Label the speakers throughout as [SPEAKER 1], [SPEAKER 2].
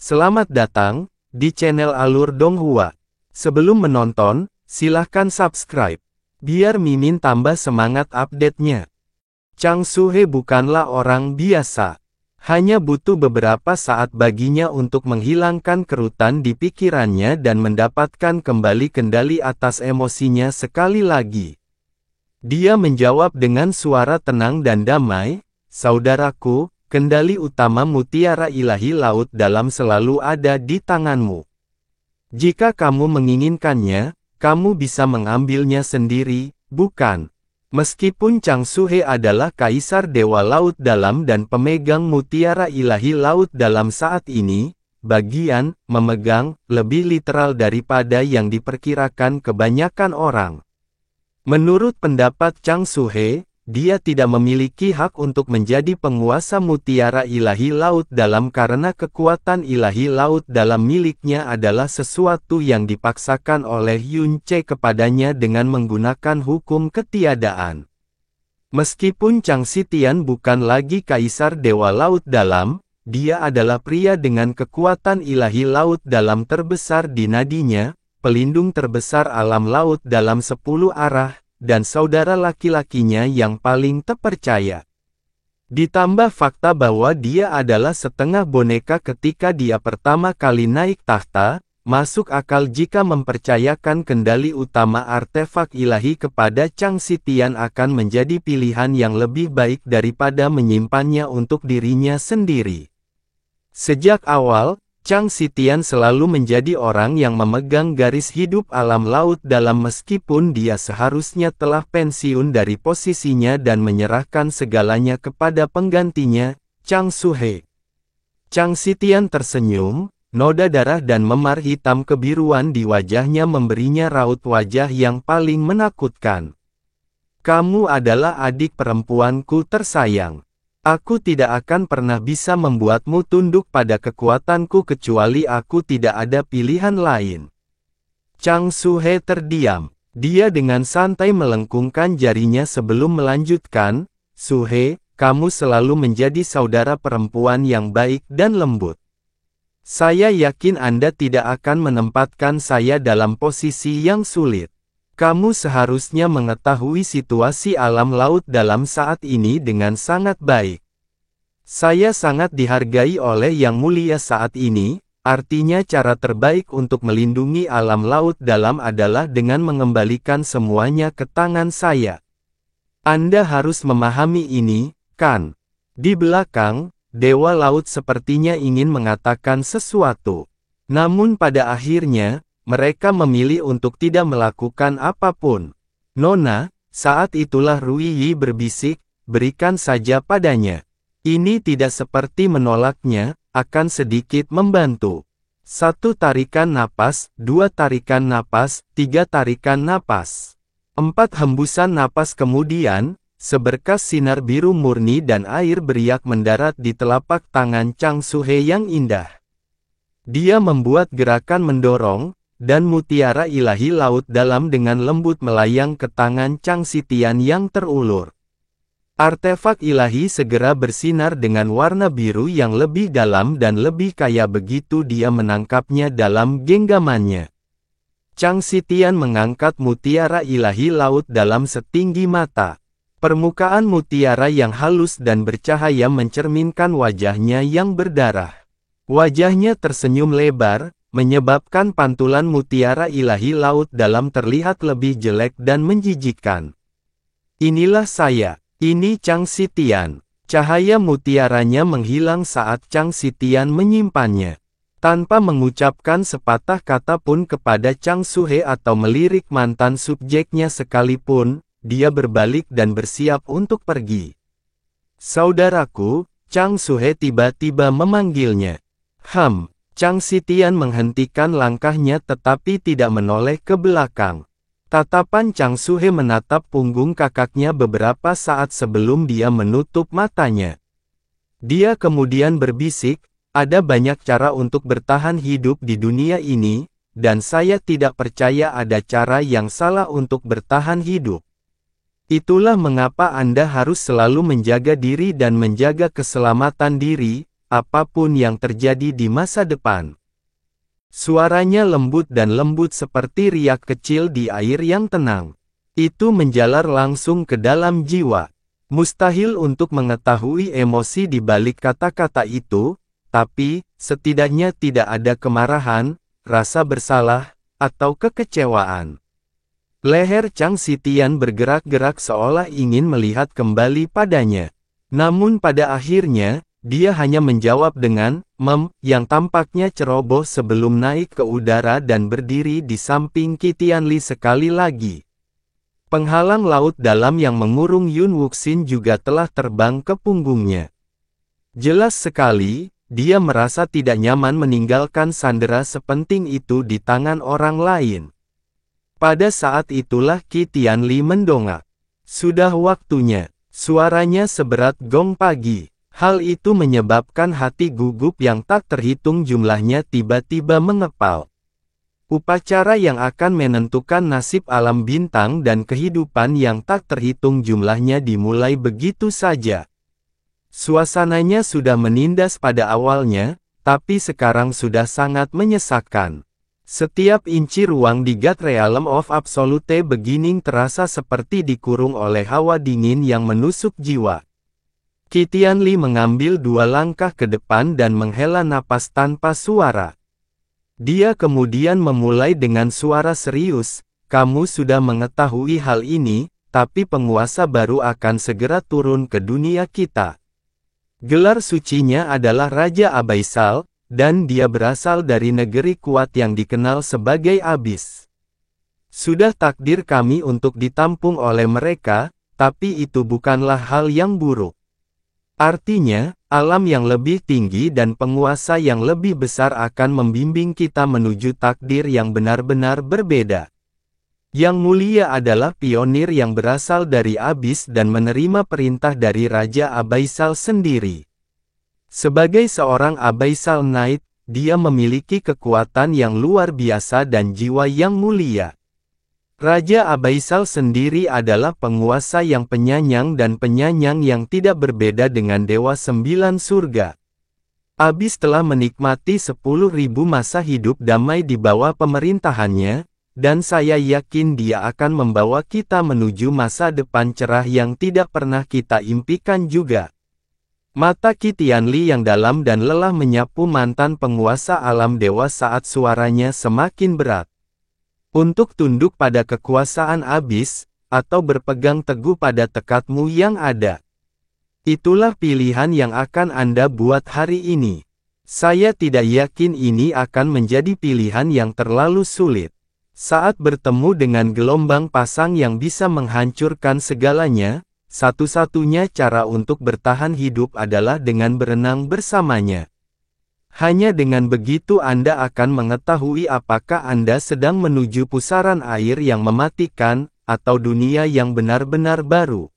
[SPEAKER 1] Selamat datang di channel Alur Donghua. Sebelum menonton, silahkan subscribe, biar Mimin tambah semangat update-nya. Chang Suhe bukanlah orang biasa. Hanya butuh beberapa saat baginya untuk menghilangkan kerutan di pikirannya dan mendapatkan kembali kendali atas emosinya sekali lagi. Dia menjawab dengan suara tenang dan damai, "Saudaraku, kendali utama mutiara ilahi laut dalam selalu ada di tanganmu. Jika kamu menginginkannya, kamu bisa mengambilnya sendiri, bukan?" Meskipun Chang Suhe adalah kaisar Dewa Laut Dalam dan pemegang mutiara ilahi laut dalam saat ini, bagian memegang lebih literal daripada yang diperkirakan kebanyakan orang. Menurut pendapat Chang Suhe, dia tidak memiliki hak untuk menjadi penguasa mutiara ilahi laut dalam karena kekuatan ilahi laut dalam miliknya adalah sesuatu yang dipaksakan oleh Yun Ce kepadanya dengan menggunakan hukum ketiadaan. Meskipun Chang Xitian bukan lagi kaisar Dewa Laut Dalam, dia adalah pria dengan kekuatan ilahi laut dalam terbesar di nadinya, pelindung terbesar alam laut dalam 10 arah, dan saudara laki-lakinya yang paling terpercaya. Ditambah fakta bahwa dia adalah setengah boneka ketika dia pertama kali naik tahta, masuk akal jika mempercayakan kendali utama artefak ilahi kepada Chang Xitian akan menjadi pilihan yang lebih baik daripada menyimpannya untuk dirinya sendiri. Sejak awal, Chang Xitian selalu menjadi orang yang memegang garis hidup alam laut dalam meskipun dia seharusnya telah pensiun dari posisinya dan menyerahkan segalanya kepada penggantinya, Chang Suhe. Chang Xitian tersenyum, noda darah dan memar hitam kebiruan di wajahnya memberinya raut wajah yang paling menakutkan. "Kamu adalah adik perempuanku tersayang. Aku tidak akan pernah bisa membuatmu tunduk pada kekuatanku kecuali aku tidak ada pilihan lain." Chang Suhe terdiam. Dia dengan santai melengkungkan jarinya sebelum melanjutkan, "Suhe, kamu selalu menjadi saudara perempuan yang baik dan lembut. Saya yakin Anda tidak akan menempatkan saya dalam posisi yang sulit. Kamu seharusnya mengetahui situasi alam laut dalam saat ini dengan sangat baik. Saya sangat dihargai oleh Yang Mulia saat ini, artinya cara terbaik untuk melindungi alam laut dalam adalah dengan mengembalikan semuanya ke tangan saya. Anda harus memahami ini, kan?" Di belakang, Dewa Laut sepertinya ingin mengatakan sesuatu. Namun pada akhirnya, mereka memilih untuk tidak melakukan apapun. "Nona," saat itulah Rui Yi berbisik, "berikan saja padanya. Ini tidak seperti menolaknya, akan sedikit membantu." 1 tarikan napas, 2 tarikan napas, 3 tarikan napas. 4 hembusan napas kemudian, seberkas sinar biru murni dan air beriak mendarat di telapak tangan Chang Suhe yang indah. Dia membuat gerakan mendorong, dan mutiara ilahi laut dalam dengan lembut melayang ke tangan Chang Xitian yang terulur. Artefak ilahi segera bersinar dengan warna biru yang lebih dalam dan lebih kaya begitu dia menangkapnya dalam genggamannya. Chang Xitian mengangkat mutiara ilahi laut dalam setinggi mata. Permukaan mutiara yang halus dan bercahaya mencerminkan wajahnya yang berdarah. Wajahnya tersenyum lebar, menyebabkan pantulan mutiara ilahi laut dalam terlihat lebih jelek dan menjijikkan. "Inilah saya. Ini Chang Xitian." Cahaya mutiaranya menghilang saat Chang Xitian menyimpannya. Tanpa mengucapkan sepatah kata pun kepada Chang Suhe atau melirik mantan subjeknya sekalipun, dia berbalik dan bersiap untuk pergi. "Saudaraku," Chang Suhe tiba-tiba memanggilnya. Chang Xitian menghentikan langkahnya tetapi tidak menoleh ke belakang. Tatapan Chang Suhe menatap punggung kakaknya beberapa saat sebelum dia menutup matanya. Dia kemudian berbisik, "Ada banyak cara untuk bertahan hidup di dunia ini, dan saya tidak percaya ada cara yang salah untuk bertahan hidup. Itulah mengapa Anda harus selalu menjaga diri dan menjaga keselamatan diri, apapun yang terjadi di masa depan. Suaranya lembut dan lembut seperti riak kecil di air yang tenang. Itu menjalar langsung ke dalam jiwa. Mustahil untuk mengetahui emosi di balik kata-kata itu, tapi, setidaknya tidak ada kemarahan, rasa bersalah, atau kekecewaan. Leher Chang Xitian bergerak-gerak seolah ingin melihat kembali padanya. Namun pada akhirnya, dia hanya menjawab dengan, yang tampaknya ceroboh sebelum naik ke udara dan berdiri di samping Qi Tianli sekali lagi. Penghalang laut dalam yang mengurung Yun Wuxin juga telah terbang ke punggungnya. Jelas sekali, dia merasa tidak nyaman meninggalkan sandera sepenting itu di tangan orang lain. Pada saat itulah Qi Tianli mendongak. Sudah waktunya, suaranya seberat gong pagi. Hal itu menyebabkan hati gugup yang tak terhitung jumlahnya tiba-tiba mengepal. Upacara yang akan menentukan nasib alam bintang dan kehidupan yang tak terhitung jumlahnya dimulai begitu saja. Suasananya sudah menindas pada awalnya, tapi sekarang sudah sangat menyesakkan. Setiap inci ruang di God Realm of Absolute Beginning terasa seperti dikurung oleh hawa dingin yang menusuk jiwa. Qi Tianli mengambil 2 langkah ke depan dan menghela napas tanpa suara. Dia kemudian memulai dengan suara serius, "Kamu sudah mengetahui hal ini, tapi penguasa baru akan segera turun ke dunia kita. Gelar sucinya adalah Raja Abaisal, dan dia berasal dari negeri kuat yang dikenal sebagai Abyss. Sudah takdir kami untuk ditampung oleh mereka, tapi itu bukanlah hal yang buruk. Artinya, alam yang lebih tinggi dan penguasa yang lebih besar akan membimbing kita menuju takdir yang benar-benar berbeda. Yang mulia adalah pionir yang berasal dari Abyss dan menerima perintah dari Raja Abaisal sendiri. Sebagai seorang Abaisal Knight, dia memiliki kekuatan yang luar biasa dan jiwa yang mulia. Raja Abaisal sendiri adalah penguasa yang penyayang dan penyayang yang tidak berbeda dengan Dewa 9 Surga. Abyss telah menikmati 10.000 masa hidup damai di bawah pemerintahannya, dan saya yakin dia akan membawa kita menuju masa depan cerah yang tidak pernah kita impikan juga. Mata Qi Tianli yang dalam dan lelah menyapu mantan penguasa alam dewa saat suaranya semakin berat. Untuk tunduk pada kekuasaan Abyss, atau berpegang teguh pada tekadmu yang ada. Itulah pilihan yang akan Anda buat hari ini. Saya tidak yakin ini akan menjadi pilihan yang terlalu sulit. Saat bertemu dengan gelombang pasang yang bisa menghancurkan segalanya, satu-satunya cara untuk bertahan hidup adalah dengan berenang bersamanya. Hanya dengan begitu Anda akan mengetahui apakah Anda sedang menuju pusaran air yang mematikan, atau dunia yang benar-benar baru.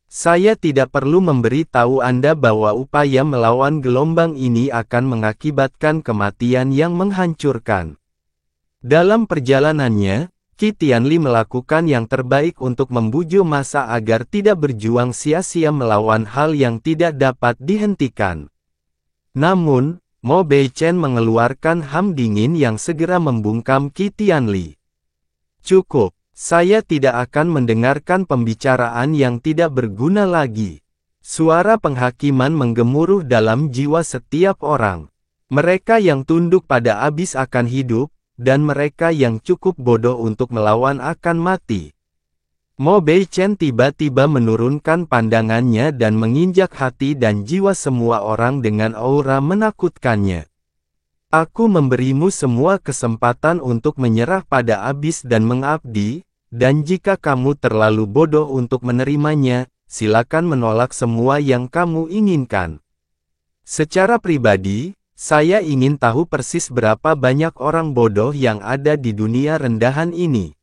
[SPEAKER 1] Saya tidak perlu memberi tahu Anda bahwa upaya melawan gelombang ini akan mengakibatkan kematian yang menghancurkan. Dalam perjalanannya, Qi Tianli melakukan yang terbaik untuk membujuk massa agar tidak berjuang sia-sia melawan hal yang tidak dapat dihentikan. Namun, Mo Beichen mengeluarkan ham dingin yang segera membungkam Qi Tianli. Cukup, saya tidak akan mendengarkan pembicaraan yang tidak berguna lagi. Suara penghakiman menggemuruh dalam jiwa setiap orang. Mereka yang tunduk pada Abyss akan hidup, dan mereka yang cukup bodoh untuk melawan akan mati. Mo Beichen tiba-tiba menurunkan pandangannya dan menginjak hati dan jiwa semua orang dengan aura menakutkannya. Aku memberimu semua kesempatan untuk menyerah pada Abyss dan mengabdi, dan jika kamu terlalu bodoh untuk menerimanya, silakan menolak semua yang kamu inginkan. Secara pribadi, saya ingin tahu persis berapa banyak orang bodoh yang ada di dunia rendahan ini.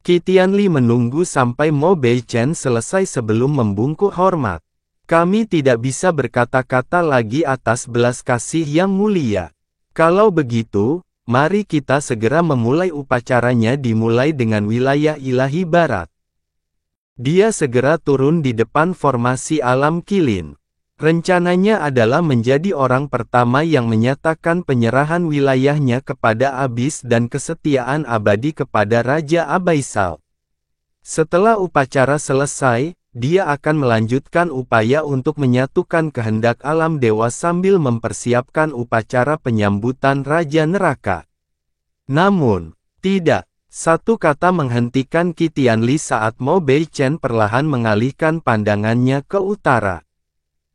[SPEAKER 1] Qi Tianli menunggu sampai Mo Beichen selesai sebelum membungkuk hormat. Kami tidak bisa berkata-kata lagi atas belas kasih yang mulia. Kalau begitu, mari kita segera memulai upacaranya dimulai dengan wilayah ilahi barat. Dia segera turun di depan formasi alam kilin. Rencananya adalah menjadi orang pertama yang menyatakan penyerahan wilayahnya kepada Abis dan kesetiaan abadi kepada Raja Abaisal. Setelah upacara selesai, dia akan melanjutkan upaya untuk menyatukan kehendak alam dewa sambil mempersiapkan upacara penyambutan Raja Neraka. Namun, tidak. Satu kata menghentikan Qi Tianli saat Mo Beichen perlahan mengalihkan pandangannya ke utara.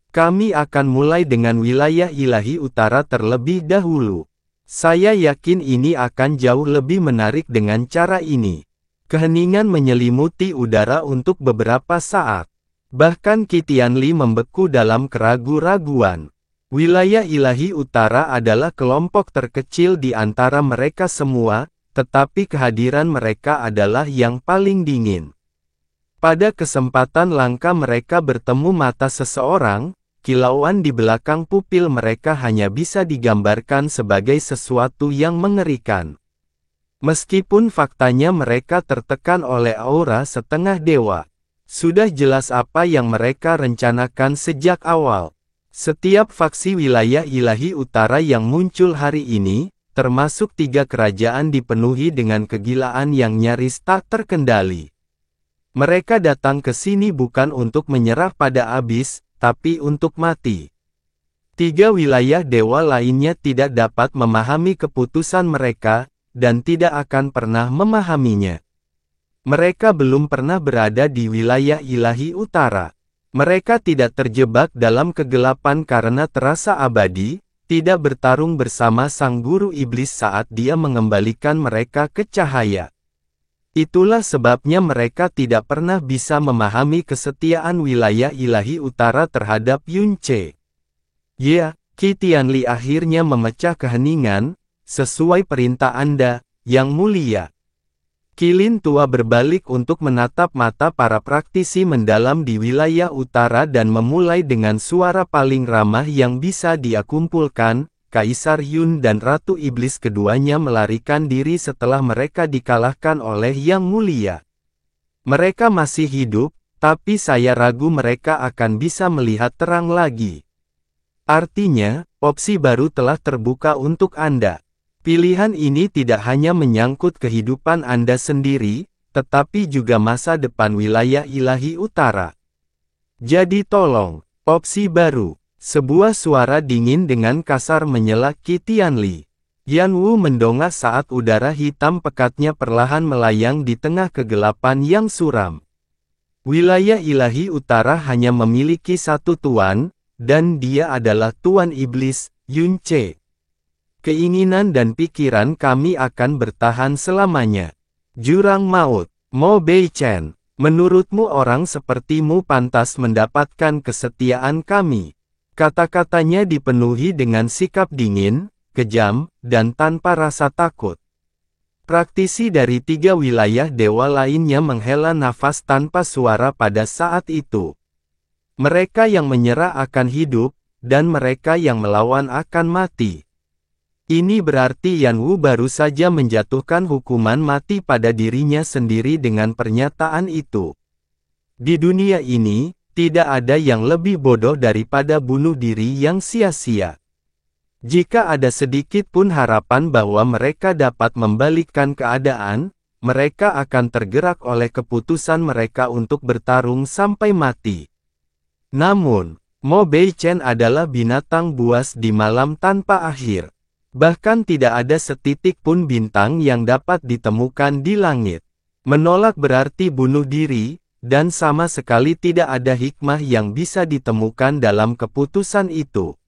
[SPEAKER 1] Kami akan mulai dengan wilayah ilahi utara terlebih dahulu. Saya yakin ini akan jauh lebih menarik dengan cara ini. Keheningan menyelimuti udara untuk beberapa saat. Bahkan Qi Tianli membeku dalam keraguan-raguan. Wilayah ilahi utara adalah kelompok terkecil di antara mereka semua, tetapi kehadiran mereka adalah yang paling dingin. Pada kesempatan langka mereka bertemu mata seseorang, kilauan di belakang pupil mereka hanya bisa digambarkan sebagai sesuatu yang mengerikan. Meskipun faktanya mereka tertekan oleh aura setengah dewa, sudah jelas apa yang mereka rencanakan sejak awal. Setiap faksi wilayah ilahi utara yang muncul hari ini, termasuk 3 kerajaan dipenuhi dengan kegilaan yang nyaris tak terkendali. Mereka datang ke sini bukan untuk menyerah pada Abis, tapi untuk mati. 3 wilayah dewa lainnya tidak dapat memahami keputusan mereka, dan tidak akan pernah memahaminya. Mereka belum pernah berada di wilayah ilahi utara. Mereka tidak terjebak dalam kegelapan karena terasa abadi, tidak bertarung bersama sang guru iblis saat dia mengembalikan mereka ke cahaya. Itulah sebabnya mereka tidak pernah bisa memahami kesetiaan wilayah ilahi utara terhadap Yunce. Ya, Qi Tianli akhirnya memecah keheningan, sesuai perintah Anda, Yang Mulia. Qilin tua berbalik untuk menatap mata para praktisi mendalam di wilayah utara dan memulai dengan suara paling ramah yang bisa dia kumpulkan. Kaisar Yun dan Ratu Iblis keduanya melarikan diri setelah mereka dikalahkan oleh Yang Mulia. Mereka masih hidup, tapi saya ragu mereka akan bisa melihat terang lagi. Artinya, opsi baru telah terbuka untuk Anda. Pilihan ini tidak hanya menyangkut kehidupan Anda sendiri, tetapi juga masa depan wilayah ilahi utara. Jadi tolong, opsi baru. Sebuah suara dingin dengan kasar menyela Qi Tianli. Yan Wu mendongak saat udara hitam pekatnya perlahan melayang di tengah kegelapan yang suram. Wilayah ilahi utara hanya memiliki satu tuan, dan dia adalah Tuan Iblis, Yunce. Keinginan dan pikiran kami akan bertahan selamanya. Jurang Maut, Mo Beichen, menurutmu orang sepertimu pantas mendapatkan kesetiaan kami. Kata-katanya dipenuhi dengan sikap dingin, kejam, dan tanpa rasa takut. Praktisi dari 3 wilayah dewa lainnya menghela nafas tanpa suara pada saat itu. Mereka yang menyerah akan hidup, dan mereka yang melawan akan mati. Ini berarti Yan Wu baru saja menjatuhkan hukuman mati pada dirinya sendiri dengan pernyataan itu. Di dunia ini, tidak ada yang lebih bodoh daripada bunuh diri yang sia-sia. Jika ada sedikit pun harapan bahwa mereka dapat membalikkan keadaan, mereka akan tergerak oleh keputusan mereka untuk bertarung sampai mati. Namun, Mo Beichen adalah binatang buas di malam tanpa akhir. Bahkan tidak ada setitik pun bintang yang dapat ditemukan di langit. Menolak berarti bunuh diri, dan sama sekali tidak ada hikmah yang bisa ditemukan dalam keputusan itu.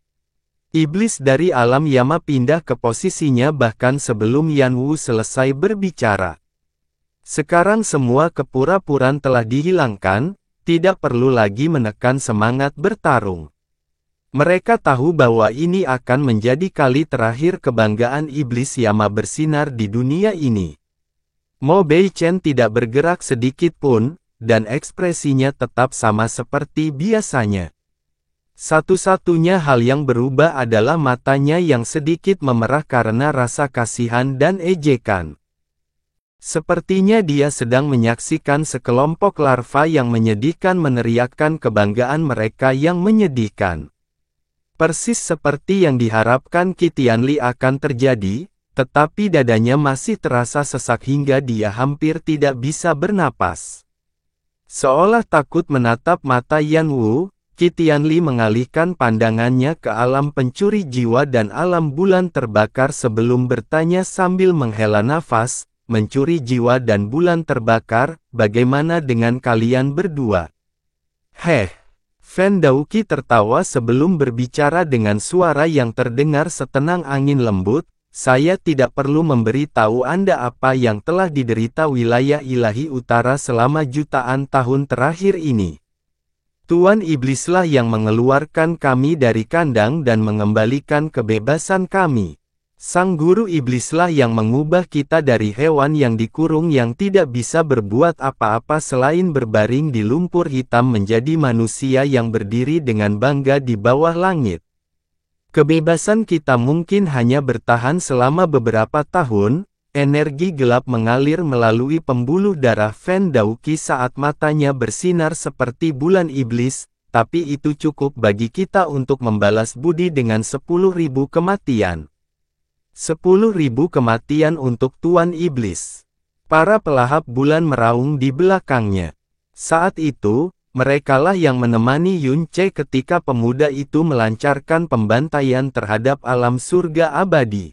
[SPEAKER 1] Iblis dari alam Yama pindah ke posisinya bahkan sebelum Yan Wu selesai berbicara. Sekarang semua kepura-puraan telah dihilangkan, tidak perlu lagi menekan semangat bertarung. Mereka tahu bahwa ini akan menjadi kali terakhir kebanggaan iblis Yama bersinar di dunia ini. Mo Beichen tidak bergerak sedikit pun, dan ekspresinya tetap sama seperti biasanya. Satu-satunya hal yang berubah adalah matanya yang sedikit memerah karena rasa kasihan dan ejekan. Sepertinya dia sedang menyaksikan sekelompok larva yang menyedihkan meneriakkan kebanggaan mereka yang menyedihkan. Persis seperti yang diharapkan Qi Tianli akan terjadi, tetapi dadanya masih terasa sesak hingga dia hampir tidak bisa bernapas. Seolah takut menatap mata Yan Wu, Qi Tianli mengalihkan pandangannya ke alam pencuri jiwa dan alam bulan terbakar sebelum bertanya sambil menghela nafas, mencuri jiwa dan bulan terbakar, bagaimana dengan kalian berdua? Heh. Fan Daoqi tertawa sebelum berbicara dengan suara yang terdengar setenang angin lembut, saya tidak perlu memberi tahu Anda apa yang telah diderita wilayah ilahi utara selama jutaan tahun terakhir ini. Tuan Iblislah yang mengeluarkan kami dari kandang dan mengembalikan kebebasan kami. Sang Guru Iblislah yang mengubah kita dari hewan yang dikurung yang tidak bisa berbuat apa-apa selain berbaring di lumpur hitam menjadi manusia yang berdiri dengan bangga di bawah langit. Kebebasan kita mungkin hanya bertahan selama beberapa tahun. Energi gelap mengalir melalui pembuluh darah Fan Daoqi saat matanya bersinar seperti bulan iblis, tapi itu cukup bagi kita untuk membalas budi dengan 10.000 kematian. 10.000 kematian untuk Tuan Iblis. Para pelahap bulan meraung di belakangnya. Saat itu, merekalah yang menemani Yun Ce ketika pemuda itu melancarkan pembantaian terhadap alam surga abadi.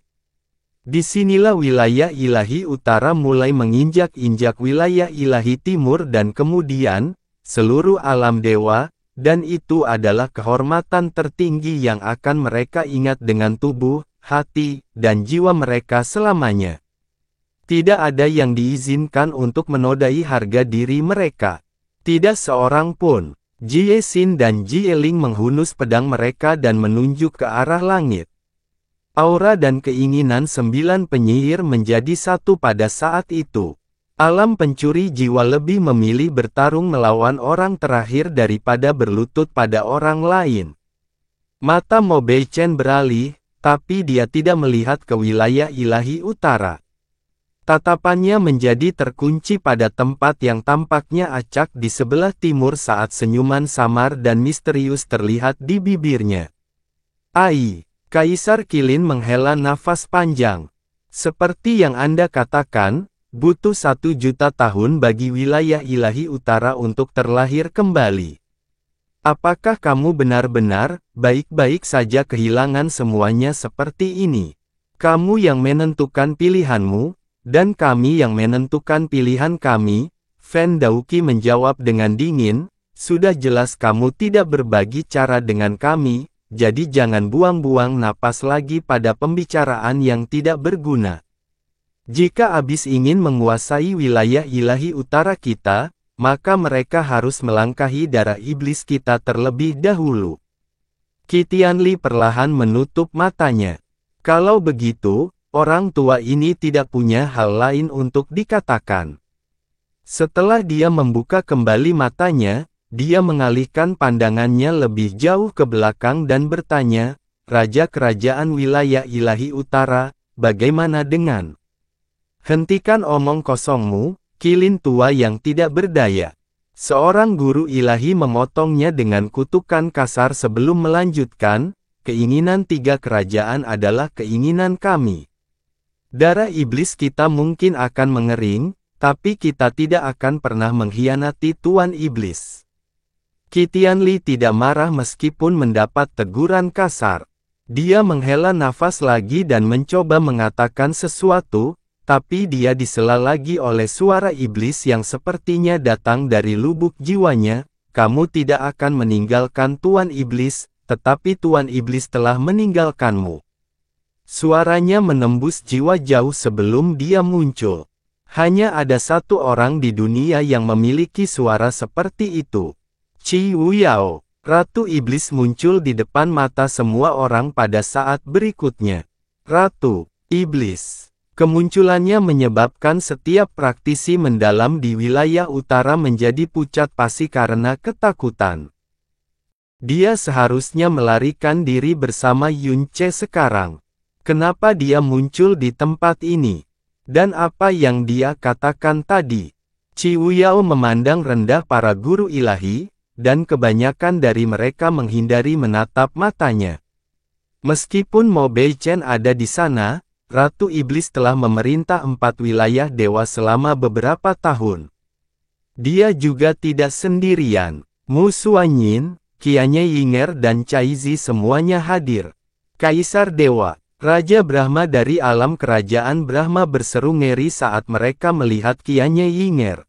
[SPEAKER 1] Disinilah wilayah ilahi utara mulai menginjak-injak wilayah ilahi timur dan kemudian, seluruh alam dewa, dan itu adalah kehormatan tertinggi yang akan mereka ingat dengan tubuh, hati, dan jiwa mereka selamanya. Tidak ada yang diizinkan untuk menodai harga diri mereka. Tidak seorang pun. Jie Xin dan Jie Ling menghunus pedang mereka dan menunjuk ke arah langit. Aura dan keinginan 9 penyihir menjadi satu pada saat itu. Alam pencuri jiwa lebih memilih bertarung melawan orang terakhir daripada berlutut pada orang lain. Mata Mo Bei Chen beralih, tapi dia tidak melihat ke wilayah ilahi utara. Tatapannya menjadi terkunci pada tempat yang tampaknya acak di sebelah timur saat senyuman samar dan misterius terlihat di bibirnya. Ai, Kaisar Qilin menghela nafas panjang. Seperti yang Anda katakan, butuh 1 juta tahun bagi wilayah ilahi utara untuk terlahir kembali. Apakah kamu benar-benar baik-baik saja kehilangan semuanya seperti ini? Kamu yang menentukan pilihanmu, dan kami yang menentukan pilihan kami, Fan Daoqi menjawab dengan dingin, sudah jelas kamu tidak berbagi cara dengan kami, jadi jangan buang-buang napas lagi pada pembicaraan yang tidak berguna. Jika Abis ingin menguasai wilayah ilahi utara kita, maka mereka harus melangkahi darah iblis kita terlebih dahulu. Qi Tianli perlahan menutup matanya. Kalau begitu, orang tua ini tidak punya hal lain untuk dikatakan. Setelah dia membuka kembali matanya, dia mengalihkan pandangannya lebih jauh ke belakang dan bertanya, Raja Kerajaan Wilayah Ilahi Utara, bagaimana dengan? Hentikan omong kosongmu, Qilin tua yang tidak berdaya. Seorang guru ilahi memotongnya dengan kutukan kasar sebelum melanjutkan, keinginan 3 kerajaan adalah keinginan kami. Darah iblis kita mungkin akan mengering, tapi kita tidak akan pernah mengkhianati Tuan Iblis. Qi Tianli tidak marah meskipun mendapat teguran kasar. Dia menghela nafas lagi dan mencoba mengatakan sesuatu, tapi dia disela lagi oleh suara iblis yang sepertinya datang dari lubuk jiwanya, kamu tidak akan meninggalkan Tuan Iblis, tetapi Tuan Iblis telah meninggalkanmu. Suaranya menembus jiwa jauh sebelum dia muncul. Hanya ada satu orang di dunia yang memiliki suara seperti itu. Qi Wuyao, Ratu Iblis muncul di depan mata semua orang pada saat berikutnya. Ratu Iblis. Kemunculannya menyebabkan setiap praktisi mendalam di wilayah utara menjadi pucat pasi karena ketakutan. Dia seharusnya melarikan diri bersama Yun Ce sekarang. Kenapa dia muncul di tempat ini? Dan apa yang dia katakan tadi? Ciu Yao memandang rendah para guru ilahi, dan kebanyakan dari mereka menghindari menatap matanya. Meskipun Mo Beichen ada di sana, Ratu Iblis telah memerintah 4 wilayah dewa selama beberapa tahun. Dia juga tidak sendirian. Mu Suanyin, Qianye Yinger dan Caizi semuanya hadir. Kaisar Dewa, Raja Brahma dari alam kerajaan Brahma berseru ngeri saat mereka melihat Qianye Yinger.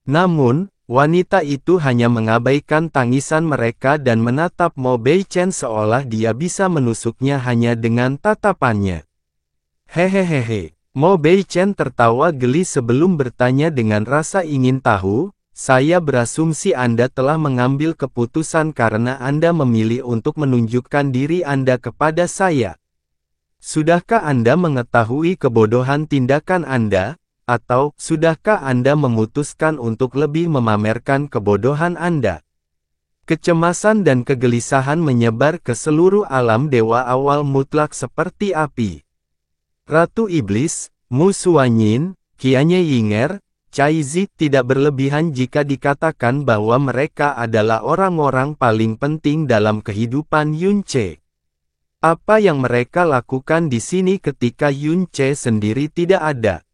[SPEAKER 1] Namun, wanita itu hanya mengabaikan tangisan mereka dan menatap Mo Beichen seolah dia bisa menusuknya hanya dengan tatapannya. Hehehehe, Mo Beichen tertawa geli sebelum bertanya dengan rasa ingin tahu, saya berasumsi Anda telah mengambil keputusan karena Anda memilih untuk menunjukkan diri Anda kepada saya. Sudahkah Anda mengetahui kebodohan tindakan Anda, atau sudahkah Anda memutuskan untuk lebih memamerkan kebodohan Anda? Kecemasan dan kegelisahan menyebar ke seluruh alam dewa awal mutlak seperti api. Ratu Iblis, Mu Suanyin, Qianye Yinger, Caizi tidak berlebihan jika dikatakan bahwa mereka adalah orang-orang paling penting dalam kehidupan Yun Ce. Apa yang mereka lakukan di sini ketika Yun Ce sendiri tidak ada?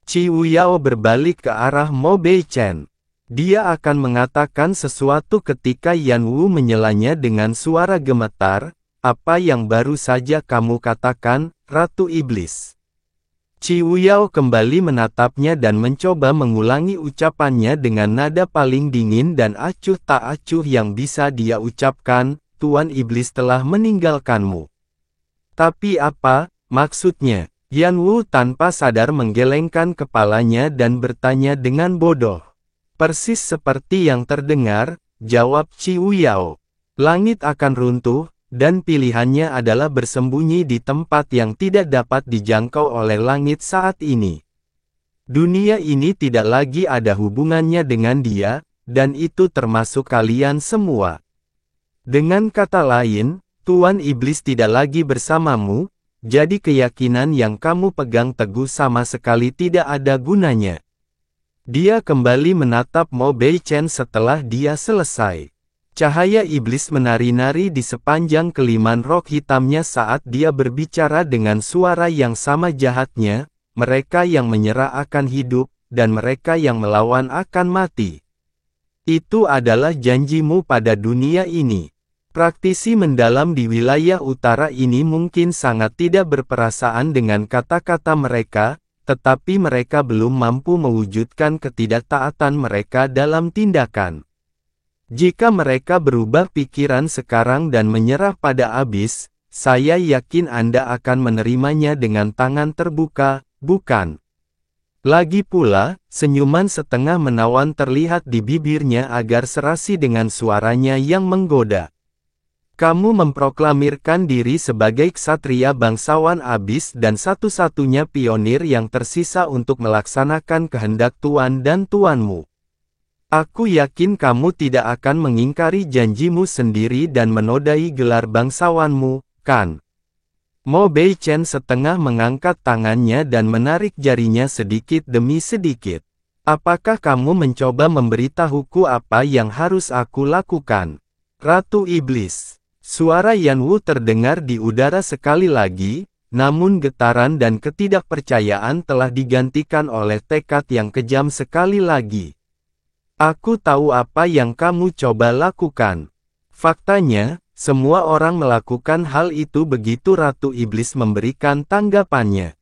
[SPEAKER 1] Ciu Yao berbalik ke arah Mo Beichen. Dia akan mengatakan sesuatu ketika Yan Wu menyelanya dengan suara gemetar, apa yang baru saja kamu katakan, Ratu Iblis? Ciu Yao kembali menatapnya dan mencoba mengulangi ucapannya dengan nada paling dingin dan acuh tak acuh yang bisa dia ucapkan, Tuan Iblis telah meninggalkanmu. Tapi apa, maksudnya? Yan Wu tanpa sadar menggelengkan kepalanya dan bertanya dengan bodoh. Persis seperti yang terdengar, jawab Ciu Yao. Langit akan runtuh, dan pilihannya adalah bersembunyi di tempat yang tidak dapat dijangkau oleh langit saat ini. Dunia ini tidak lagi ada hubungannya dengan dia, dan itu termasuk kalian semua. Dengan kata lain, Tuan Iblis tidak lagi bersamamu, jadi keyakinan yang kamu pegang teguh sama sekali tidak ada gunanya. Dia kembali menatap Mo Beichen setelah dia selesai. Cahaya iblis menari-nari di sepanjang keliman rok hitamnya saat dia berbicara dengan suara yang sama jahatnya, mereka yang menyerah akan hidup, dan mereka yang melawan akan mati. Itu adalah janjimu pada dunia ini. Praktisi mendalam di wilayah utara ini mungkin sangat tidak berperasaan dengan kata-kata mereka, tetapi mereka belum mampu mewujudkan ketidaktaatan mereka dalam tindakan. Jika mereka berubah pikiran sekarang dan menyerah pada Abis, saya yakin Anda akan menerimanya dengan tangan terbuka, bukan? Lagi pula, senyuman setengah menawan terlihat di bibirnya agar serasi dengan suaranya yang menggoda. Kamu memproklamirkan diri sebagai ksatria bangsawan Abis dan satu-satunya pionir yang tersisa untuk melaksanakan kehendak Tuan dan Tuanmu. Aku yakin kamu tidak akan mengingkari janjimu sendiri dan menodai gelar bangsawanmu, kan? Mo Beichen setengah mengangkat tangannya dan menarik jarinya sedikit demi sedikit. Apakah kamu mencoba memberitahuku apa yang harus aku lakukan? Ratu Iblis. Suara Yan Wu terdengar di udara sekali lagi, namun getaran dan ketidakpercayaan telah digantikan oleh tekad yang kejam sekali lagi. Aku tahu apa yang kamu coba lakukan. Faktanya, semua orang melakukan hal itu begitu Ratu Iblis memberikan tanggapannya.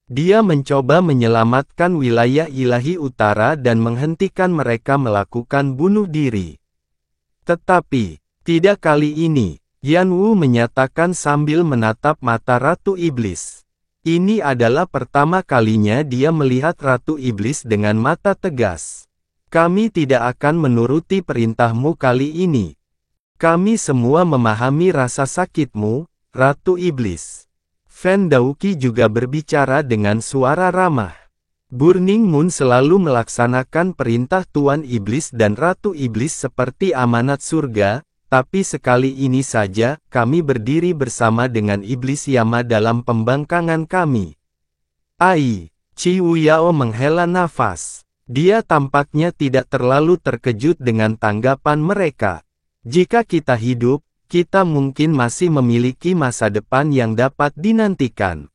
[SPEAKER 1] Dia mencoba menyelamatkan wilayah ilahi utara dan menghentikan mereka melakukan bunuh diri. Tetapi, tidak kali ini, Yan Wu menyatakan sambil menatap mata Ratu Iblis. Ini adalah pertama kalinya dia melihat Ratu Iblis dengan mata tegas. Kami tidak akan menuruti perintahmu kali ini. Kami semua memahami rasa sakitmu, Ratu Iblis. Fan Daoqi juga berbicara dengan suara ramah. Burning Moon selalu melaksanakan perintah Tuan Iblis dan Ratu Iblis seperti amanat surga, tapi sekali ini saja, kami berdiri bersama dengan Iblis Yama dalam pembangkangan kami. Qi Wuyao menghela nafas. Dia tampaknya tidak terlalu terkejut dengan tanggapan mereka. Jika kita hidup, kita mungkin masih memiliki masa depan yang dapat dinantikan.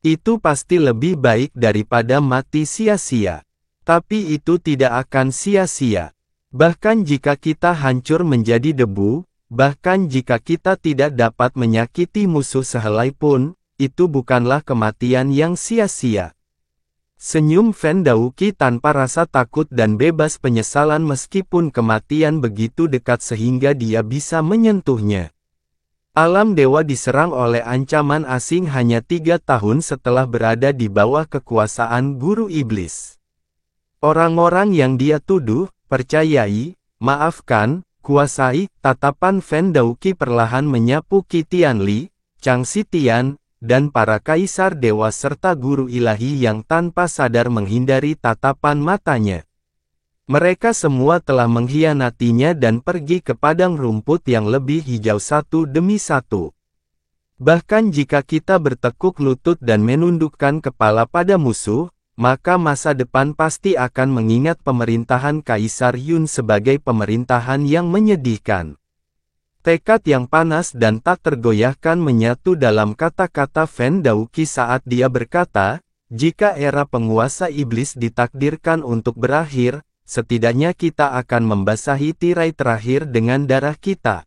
[SPEAKER 1] Itu pasti lebih baik daripada mati sia-sia. Tapi itu tidak akan sia-sia. Bahkan jika kita hancur menjadi debu, bahkan jika kita tidak dapat menyakiti musuh sehelai pun, itu bukanlah kematian yang sia-sia. Senyum Fen Daoqi tanpa rasa takut dan bebas penyesalan meskipun kematian begitu dekat sehingga dia bisa menyentuhnya. Alam dewa diserang oleh ancaman asing hanya 3 tahun setelah berada di bawah kekuasaan guru iblis. Orang-orang yang dia tuduh, percayai, maafkan, kuasai, tatapan Fen Daoqi perlahan menyapu Qi Tianli, Chang Xitian, dan para kaisar dewa serta guru ilahi yang tanpa sadar menghindari tatapan matanya. Mereka semua telah mengkhianatinya dan pergi ke padang rumput yang lebih hijau satu demi satu. Bahkan jika kita bertekuk lutut dan menundukkan kepala pada musuh, maka masa depan pasti akan mengingat pemerintahan Kaisar Yun sebagai pemerintahan yang menyedihkan. Tekad yang panas dan tak tergoyahkan menyatu dalam kata-kata Fen Daoqi saat dia berkata, jika era penguasa iblis ditakdirkan untuk berakhir, setidaknya kita akan membasahi tirai terakhir dengan darah kita.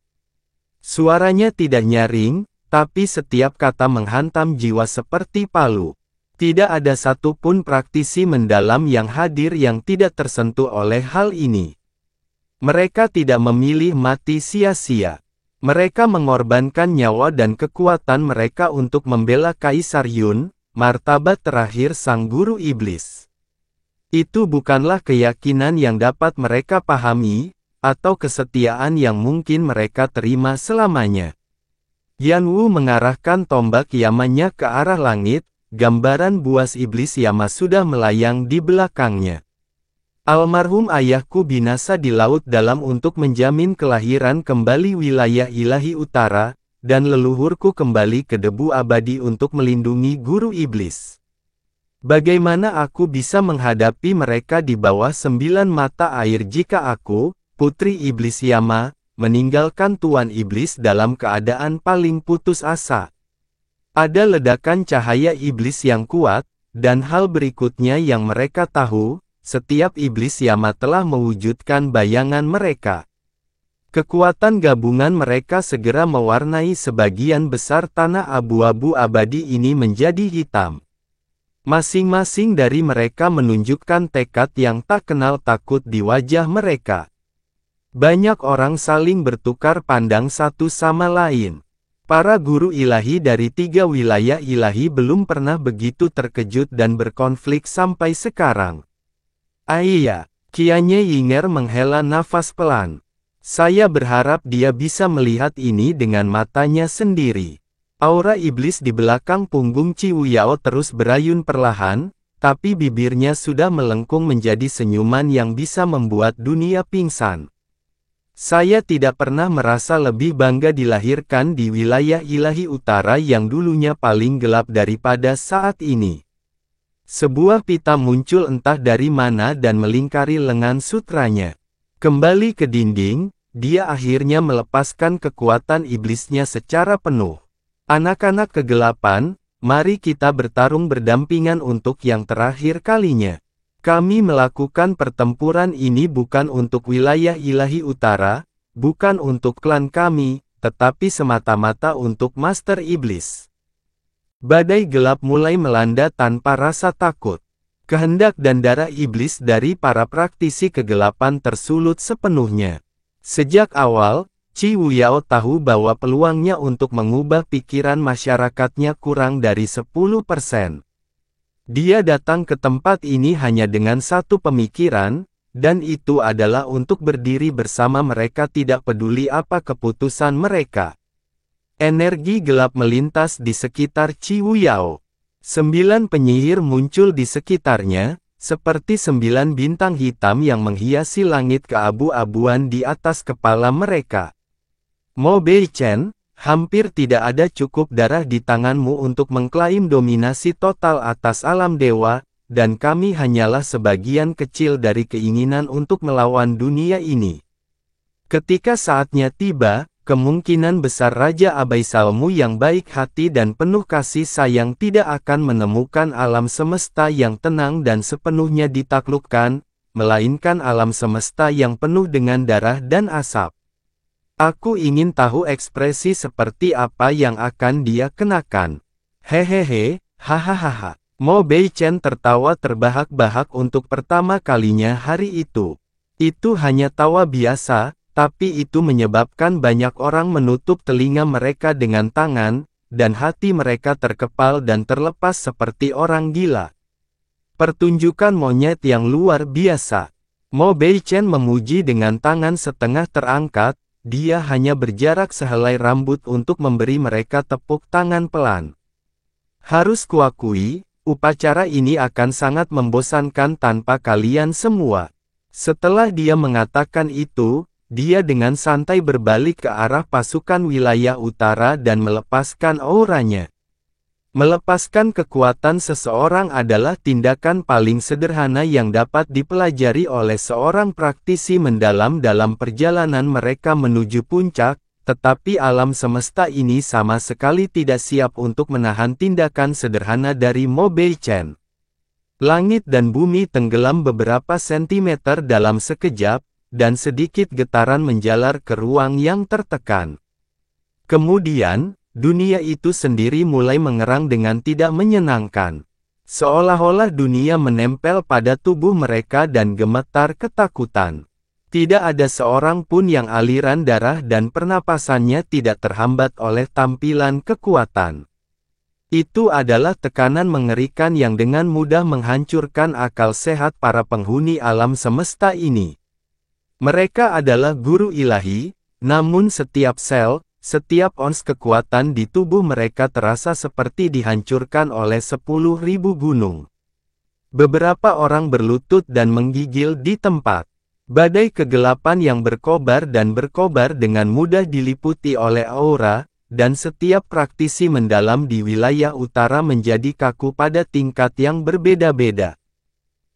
[SPEAKER 1] Suaranya tidak nyaring, tapi setiap kata menghantam jiwa seperti palu. Tidak ada satupun praktisi mendalam yang hadir yang tidak tersentuh oleh hal ini. Mereka tidak memilih mati sia-sia. Mereka mengorbankan nyawa dan kekuatan mereka untuk membela Kaisar Yun, martabat terakhir sang guru iblis. Itu bukanlah keyakinan yang dapat mereka pahami, atau kesetiaan yang mungkin mereka terima selamanya. Yan Wu mengarahkan tombak Yamanya ke arah langit, gambaran buas iblis Yama sudah melayang di belakangnya. Almarhum ayahku binasa di laut dalam untuk menjamin kelahiran kembali wilayah ilahi utara, dan leluhurku kembali ke debu abadi untuk melindungi guru iblis. Bagaimana aku bisa menghadapi mereka di bawah 9 mata air jika aku, putri iblis Yama, meninggalkan Tuan Iblis dalam keadaan paling putus asa? Ada ledakan cahaya iblis yang kuat, dan hal berikutnya yang mereka tahu, setiap iblis Yama telah mewujudkan bayangan mereka. Kekuatan gabungan mereka segera mewarnai sebagian besar tanah abu-abu abadi ini menjadi hitam. Masing-masing dari mereka menunjukkan tekad yang tak kenal takut di wajah mereka. Banyak orang saling bertukar pandang satu sama lain. Para guru ilahi dari 3 wilayah ilahi belum pernah begitu terkejut dan berkonflik sampai sekarang. Aiya, Kianye Yinger menghela nafas pelan. Saya berharap dia bisa melihat ini dengan matanya sendiri. Aura iblis di belakang punggung Qi Wuyao terus berayun perlahan, tapi bibirnya sudah melengkung menjadi senyuman yang bisa membuat dunia pingsan. Saya tidak pernah merasa lebih bangga dilahirkan di wilayah ilahi utara yang dulunya paling gelap daripada saat ini. Sebuah pita muncul entah dari mana dan melingkari lengan sutranya. Kembali ke dinding, dia akhirnya melepaskan kekuatan iblisnya secara penuh. Anak-anak kegelapan, mari kita bertarung berdampingan untuk yang terakhir kalinya. Kami melakukan pertempuran ini bukan untuk wilayah ilahi utara, bukan untuk klan kami, tetapi semata-mata untuk Master Iblis. Badai gelap mulai melanda tanpa rasa takut. Kehendak dan darah iblis dari para praktisi kegelapan tersulut sepenuhnya. Sejak awal, Qi Wuyao tahu bahwa peluangnya untuk mengubah pikiran masyarakatnya kurang dari 10%. Dia datang ke tempat ini hanya dengan satu pemikiran, dan itu adalah untuk berdiri bersama mereka tidak peduli apa keputusan mereka. Energi gelap melintas di sekitar Qi Wuyao. 9 penyihir muncul di sekitarnya, seperti 9 bintang hitam yang menghiasi langit keabu-abuan di atas kepala mereka. Mo Beichen, Hampir tidak ada cukup darah di tanganmu untuk mengklaim dominasi total atas alam dewa, dan kami hanyalah sebagian kecil dari keinginan untuk melawan dunia ini. Ketika saatnya tiba, kemungkinan besar Raja Abaisalmu yang baik hati dan penuh kasih sayang tidak akan menemukan alam semesta yang tenang dan sepenuhnya ditaklukkan, melainkan alam semesta yang penuh dengan darah dan asap. Aku ingin tahu ekspresi seperti apa yang akan dia kenakan. Hehehe, hahaha. Mo Beichen tertawa terbahak-bahak untuk pertama kalinya hari itu. Itu hanya tawa biasa, tapi itu menyebabkan banyak orang menutup telinga mereka dengan tangan, dan hati mereka terkepal dan terlepas seperti orang gila. Pertunjukan monyet yang luar biasa. Mo Beichen memuji dengan tangan setengah terangkat. Dia hanya berjarak sehelai rambut untuk memberi mereka tepuk tangan pelan. Harus kuakui, upacara ini akan sangat membosankan tanpa kalian semua. Setelah dia mengatakan itu, dia dengan santai berbalik ke arah pasukan wilayah utara dan melepaskan auranya. Melepaskan kekuatan seseorang adalah tindakan paling sederhana yang dapat dipelajari oleh seorang praktisi mendalam dalam perjalanan mereka menuju puncak, tetapi alam semesta ini sama sekali tidak siap untuk menahan tindakan sederhana dari Mo Beichen. Langit dan bumi tenggelam beberapa sentimeter dalam sekejap, dan sedikit getaran menjalar ke ruang yang tertekan. Kemudian, dunia itu sendiri mulai mengerang dengan tidak menyenangkan. Seolah-olah dunia menempel pada tubuh mereka dan gemetar ketakutan. Tidak ada seorang pun yang aliran darah dan pernapasannya tidak terhambat oleh tampilan kekuatan. Itu adalah tekanan mengerikan yang dengan mudah menghancurkan akal sehat para penghuni alam semesta ini. Mereka adalah guru ilahi, namun setiap sel, setiap ons kekuatan di tubuh mereka terasa seperti dihancurkan oleh 10.000 gunung. Beberapa orang berlutut dan menggigil di tempat. Badai kegelapan yang berkobar dengan mudah diliputi oleh aura, dan setiap praktisi mendalam di wilayah utara menjadi kaku pada tingkat yang berbeda-beda.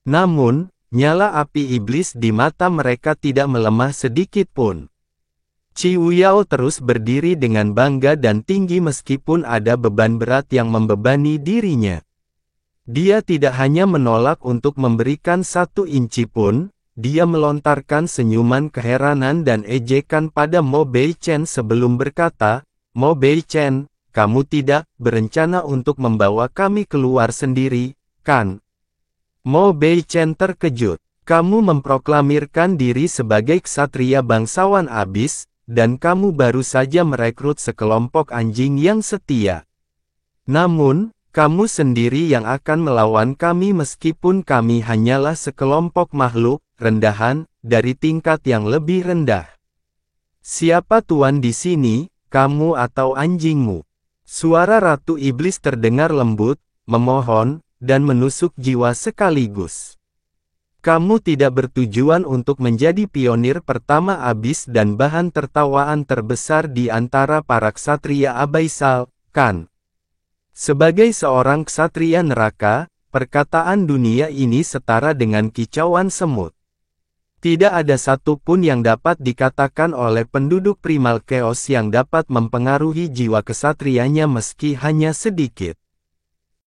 [SPEAKER 1] Namun, nyala api iblis di mata mereka tidak melemah sedikit pun. Qi Wuyao terus berdiri dengan bangga dan tinggi meskipun ada beban berat yang membebani dirinya. Dia tidak hanya menolak untuk memberikan 1 inci pun, dia melontarkan senyuman keheranan dan ejekan pada Mo Beichen sebelum berkata, Mo Beichen, kamu tidak berencana untuk membawa kami keluar sendiri, kan? Mo Beichen terkejut. Kamu memproklamirkan diri sebagai ksatria bangsawan abis, dan kamu baru saja merekrut sekelompok anjing yang setia. Namun, kamu sendiri yang akan melawan kami meskipun kami hanyalah sekelompok makhluk rendahan dari tingkat yang lebih rendah. Siapa tuan di sini, kamu atau anjingmu? Suara Ratu Iblis terdengar lembut, memohon, dan menusuk jiwa sekaligus. Kamu tidak bertujuan untuk menjadi pionir pertama abis dan bahan tertawaan terbesar di antara para ksatria abaisal, kan? Sebagai seorang ksatria neraka, perkataan dunia ini setara dengan kicauan semut. Tidak ada satu pun yang dapat dikatakan oleh penduduk primal chaos yang dapat mempengaruhi jiwa kesatrianya meski hanya sedikit.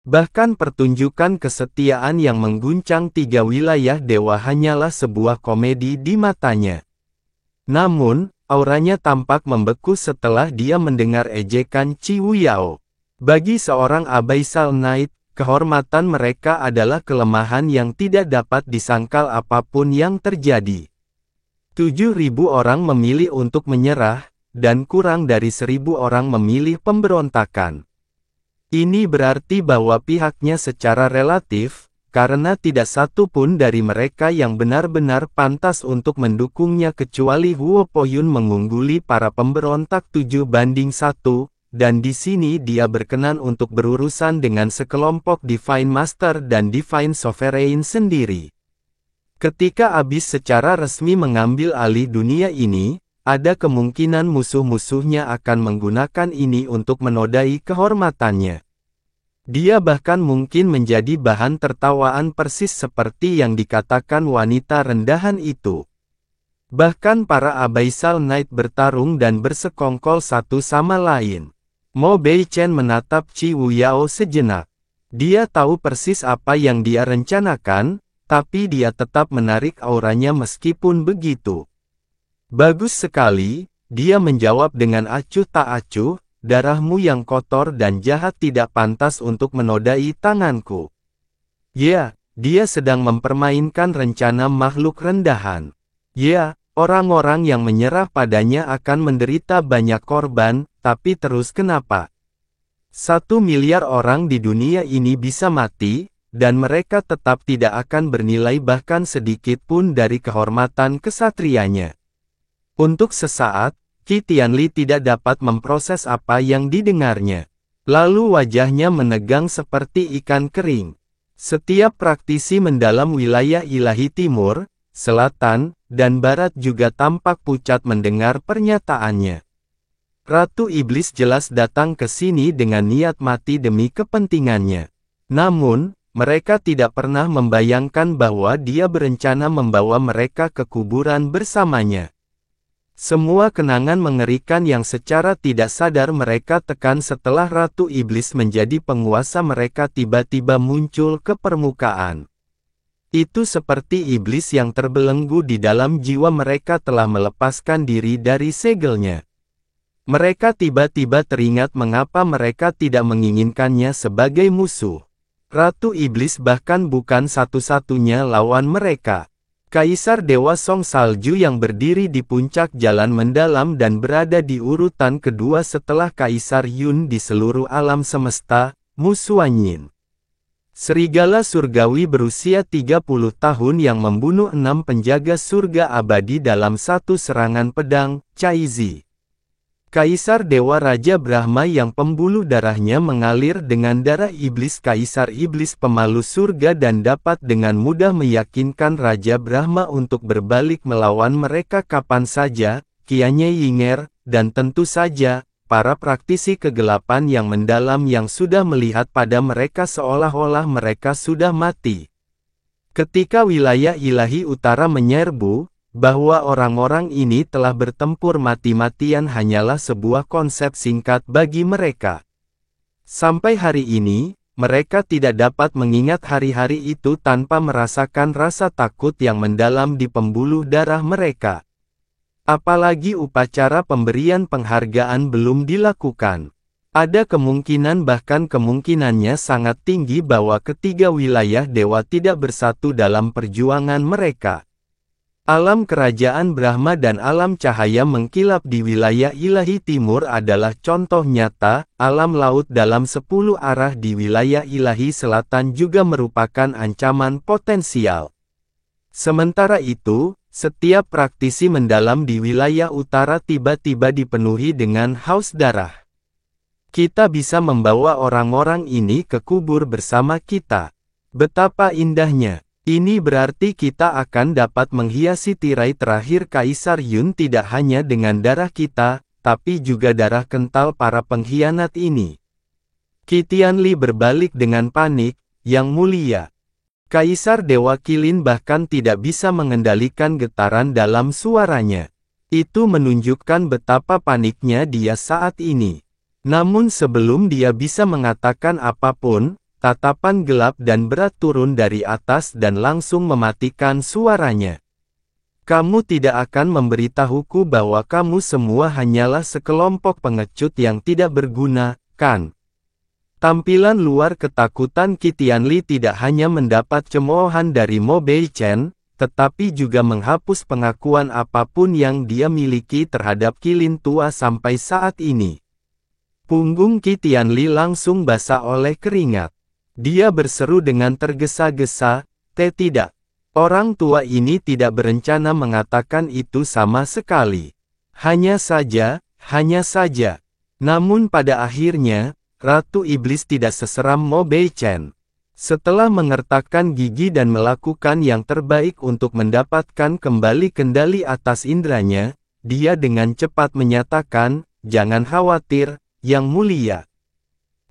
[SPEAKER 1] Bahkan pertunjukan kesetiaan yang mengguncang 3 wilayah dewa hanyalah sebuah komedi di matanya. Namun, auranya tampak membeku setelah dia mendengar ejekan Qi Wuyao. Bagi seorang Abyssal Knight, kehormatan mereka adalah kelemahan yang tidak dapat disangkal apapun yang terjadi. 7.000 orang memilih untuk menyerah, dan kurang dari 1.000 orang memilih pemberontakan. Ini berarti bahwa pihaknya secara relatif, karena tidak satu pun dari mereka yang benar-benar pantas untuk mendukungnya kecuali Huo Poyun mengungguli para pemberontak 7-1, dan di sini dia berkenan untuk berurusan dengan sekelompok Divine Master dan Divine Sovereign sendiri. Ketika Abyss secara resmi mengambil alih dunia ini, ada kemungkinan musuh-musuhnya akan menggunakan ini untuk menodai kehormatannya. Dia bahkan mungkin menjadi bahan tertawaan persis seperti yang dikatakan wanita rendahan itu. Bahkan para Abyssal Knight bertarung dan bersekongkol satu sama lain. Mo Beichen menatap Qi Wuyao sejenak. Dia tahu persis apa yang dia rencanakan, tapi dia tetap menarik auranya meskipun begitu. Bagus sekali, dia menjawab dengan acuh tak acuh, darahmu yang kotor dan jahat tidak pantas untuk menodai tanganku. Ya, dia sedang mempermainkan rencana makhluk rendahan. Ya, orang-orang yang menyerah padanya akan menderita banyak korban, tapi terus kenapa? 1 miliar orang di dunia ini bisa mati, dan mereka tetap tidak akan bernilai bahkan sedikit pun dari kehormatan kesatrianya. Untuk sesaat, Qi Tianli tidak dapat memproses apa yang didengarnya. Lalu wajahnya menegang seperti ikan kering. Setiap praktisi mendalam wilayah ilahi timur, selatan, dan barat juga tampak pucat mendengar pernyataannya. Ratu Iblis jelas datang ke sini dengan niat mati demi kepentingannya. Namun, mereka tidak pernah membayangkan bahwa dia berencana membawa mereka ke kuburan bersamanya. Semua kenangan mengerikan yang secara tidak sadar mereka tekan setelah Ratu Iblis menjadi penguasa mereka tiba-tiba muncul ke permukaan. Itu seperti iblis yang terbelenggu di dalam jiwa mereka telah melepaskan diri dari segelnya. Mereka tiba-tiba teringat mengapa mereka tidak menginginkannya sebagai musuh. Ratu Iblis bahkan bukan satu-satunya lawan mereka. Kaisar Dewa Song Salju yang berdiri di puncak jalan mendalam dan berada di urutan kedua setelah Kaisar Yun di seluruh alam semesta, Mu Xuanyin. Serigala surgawi berusia 30 tahun yang membunuh 6 penjaga surga abadi dalam satu serangan pedang, Cai Zi. Kaisar Dewa Raja Brahma yang pembuluh darahnya mengalir dengan darah iblis Kaisar Iblis pemalu surga dan dapat dengan mudah meyakinkan Raja Brahma untuk berbalik melawan mereka kapan saja, Qianye Yinger, dan tentu saja, para praktisi kegelapan yang mendalam yang sudah melihat pada mereka seolah-olah mereka sudah mati. Ketika wilayah ilahi utara menyerbu, bahwa orang-orang ini telah bertempur mati-matian hanyalah sebuah konsep singkat bagi mereka. Sampai hari ini, mereka tidak dapat mengingat hari-hari itu tanpa merasakan rasa takut yang mendalam di pembuluh darah mereka. Apalagi upacara pemberian penghargaan belum dilakukan. Ada kemungkinan bahkan kemungkinannya sangat tinggi bahwa ketiga wilayah dewa tidak bersatu dalam perjuangan mereka. Alam kerajaan Brahma dan alam cahaya mengkilap di wilayah ilahi timur adalah contoh nyata, alam laut dalam 10 arah di wilayah ilahi selatan juga merupakan ancaman potensial. Sementara itu, setiap praktisi mendalam di wilayah utara tiba-tiba dipenuhi dengan haus darah. Kita bisa membawa orang-orang ini ke kubur bersama kita. Betapa indahnya! Ini berarti kita akan dapat menghiasi tirai terakhir Kaisar Yun tidak hanya dengan darah kita, tapi juga darah kental para pengkhianat ini. Qi Tianli berbalik dengan panik, Yang Mulia. Kaisar Dewa Qilin bahkan tidak bisa mengendalikan getaran dalam suaranya. Itu menunjukkan betapa paniknya dia saat ini. Namun sebelum dia bisa mengatakan apapun, tatapan gelap dan berat turun dari atas dan langsung mematikan suaranya. Kamu tidak akan memberitahuku bahwa kamu semua hanyalah sekelompok pengecut yang tidak berguna, kan? Tampilan luar ketakutan Qi Tianli tidak hanya mendapat cemoohan dari Mo Beichen, tetapi juga menghapus pengakuan apapun yang dia miliki terhadap Qilin tua sampai saat ini. Punggung Qi Tianli langsung basah oleh keringat. Dia berseru dengan tergesa-gesa, tidak. Orang tua ini tidak berencana mengatakan itu sama sekali. Hanya saja. Namun pada akhirnya, Ratu Iblis tidak seseram Mo Beichen. Setelah mengertakkan gigi dan melakukan yang terbaik untuk mendapatkan kembali kendali atas indranya, dia dengan cepat menyatakan, "Jangan khawatir, Yang Mulia.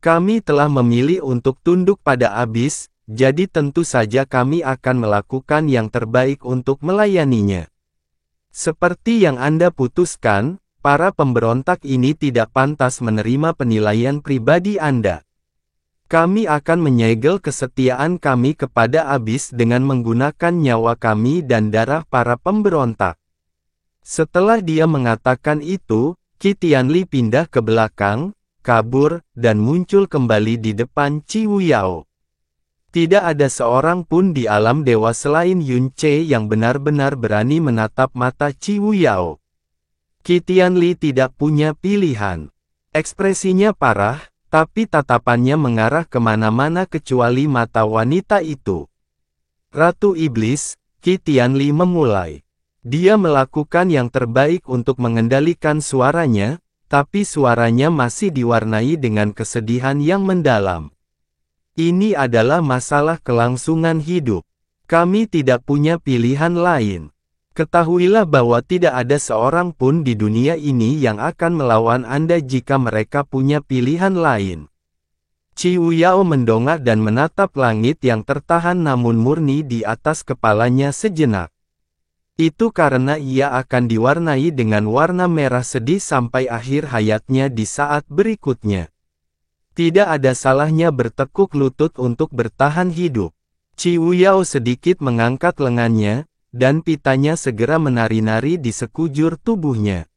[SPEAKER 1] Kami telah memilih untuk tunduk pada Abyss, jadi tentu saja kami akan melakukan yang terbaik untuk melayaninya. Seperti yang Anda putuskan, para pemberontak ini tidak pantas menerima penilaian pribadi Anda. Kami akan menyegel kesetiaan kami kepada Abyss dengan menggunakan nyawa kami dan darah para pemberontak." Setelah dia mengatakan itu, Qi Tianli pindah ke belakang, kabur, dan muncul kembali di depan Qi Wuyao. Tidak ada seorang pun di alam dewa selain Yun Ce yang benar-benar berani menatap mata Qi Wuyao. Qi Tianli tidak punya pilihan. Ekspresinya parah, tapi tatapannya mengarah kemana-mana kecuali mata wanita itu. Ratu Iblis, Qi Tianli memulai. Dia melakukan yang terbaik untuk mengendalikan suaranya, tapi suaranya masih diwarnai dengan kesedihan yang mendalam. Ini adalah masalah kelangsungan hidup. Kami tidak punya pilihan lain. Ketahuilah bahwa tidak ada seorang pun di dunia ini yang akan melawan Anda jika mereka punya pilihan lain. Qi Wuyao mendongak dan menatap langit yang tertahan namun murni di atas kepalanya sejenak. Itu karena ia akan diwarnai dengan warna merah sedih sampai akhir hayatnya di saat berikutnya. Tidak ada salahnya bertekuk lutut untuk bertahan hidup. Qi Wuyao sedikit mengangkat lengannya, dan pitanya segera menari-nari di sekujur tubuhnya.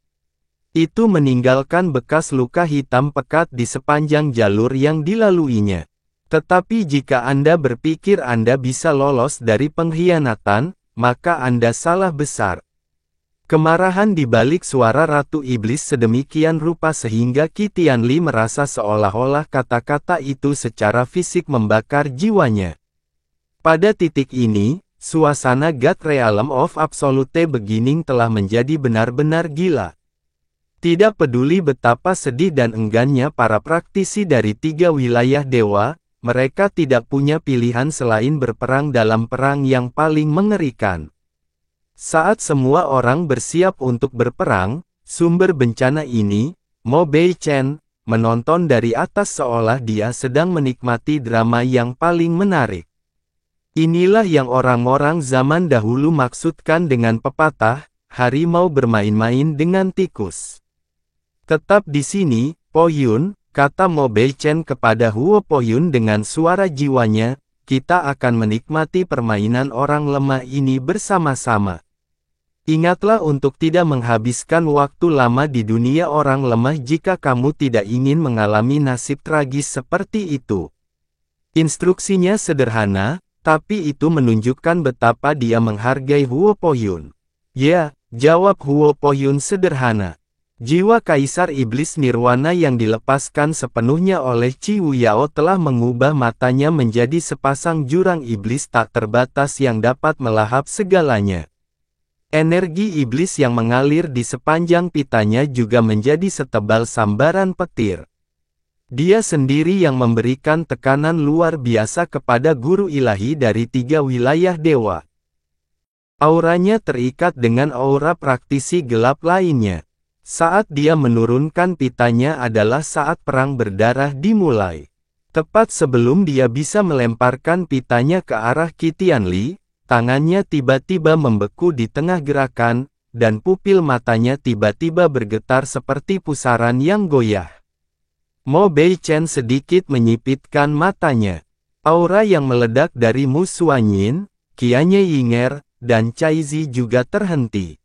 [SPEAKER 1] Itu meninggalkan bekas luka hitam pekat di sepanjang jalur yang dilaluinya. Tetapi jika Anda berpikir Anda bisa lolos dari pengkhianatan, maka Anda salah besar. Kemarahan di balik suara Ratu Iblis sedemikian rupa sehingga Qi Tianli merasa seolah-olah kata-kata itu secara fisik membakar jiwanya. Pada titik ini, suasana God Realm of Absolute Beginning telah menjadi benar-benar gila. Tidak peduli betapa sedih dan enggannya para praktisi dari 3 wilayah dewa, mereka tidak punya pilihan selain berperang dalam perang yang paling mengerikan. Saat semua orang bersiap untuk berperang, sumber bencana ini, Mo Beichen, menonton dari atas seolah dia sedang menikmati drama yang paling menarik. Inilah yang orang-orang zaman dahulu maksudkan dengan pepatah, harimau bermain-main dengan tikus. Tetap di sini, Po Yun, kata Mo Beichen kepada Huo Po Yun dengan suara jiwanya, kita akan menikmati permainan orang lemah ini bersama-sama. Ingatlah untuk tidak menghabiskan waktu lama di dunia orang lemah jika kamu tidak ingin mengalami nasib tragis seperti itu. Instruksinya sederhana, tapi itu menunjukkan betapa dia menghargai Huo Po Yun. Ya, jawab Huo Po Yun sederhana. Jiwa Kaisar Iblis Nirwana yang dilepaskan sepenuhnya oleh Qi Wuyao telah mengubah matanya menjadi sepasang jurang iblis tak terbatas yang dapat melahap segalanya. Energi iblis yang mengalir di sepanjang pitanya juga menjadi setebal sambaran petir. Dia sendiri yang memberikan tekanan luar biasa kepada guru ilahi dari 3 wilayah dewa. Auranya terikat dengan aura praktisi gelap lainnya. Saat dia menurunkan pitanya adalah saat perang berdarah dimulai. Tepat sebelum dia bisa melemparkan pitanya ke arah Qi Tianli, tangannya tiba-tiba membeku di tengah gerakan, dan pupil matanya tiba-tiba bergetar seperti pusaran yang goyah. Mo Beichen sedikit menyipitkan matanya. Aura yang meledak dari Mu Xuanyin, Qianye Yinger, dan Cai Zi juga terhenti.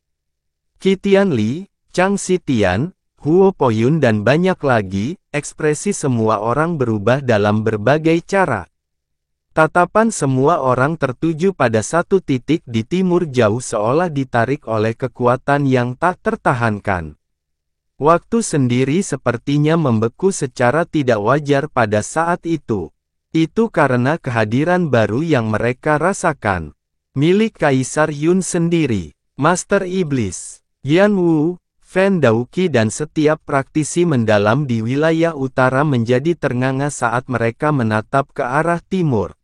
[SPEAKER 1] Qi Tianli, Chang Xitian, Huo Po Yun dan banyak lagi, ekspresi semua orang berubah dalam berbagai cara. Tatapan semua orang tertuju pada satu titik di timur jauh seolah ditarik oleh kekuatan yang tak tertahankan. Waktu sendiri sepertinya membeku secara tidak wajar pada saat itu. Itu karena kehadiran baru yang mereka rasakan. Milik Kaisar Yun sendiri, Master Iblis, Yan Wu, Fen Daoqi dan setiap praktisi mendalam di wilayah utara menjadi ternganga saat mereka menatap ke arah timur.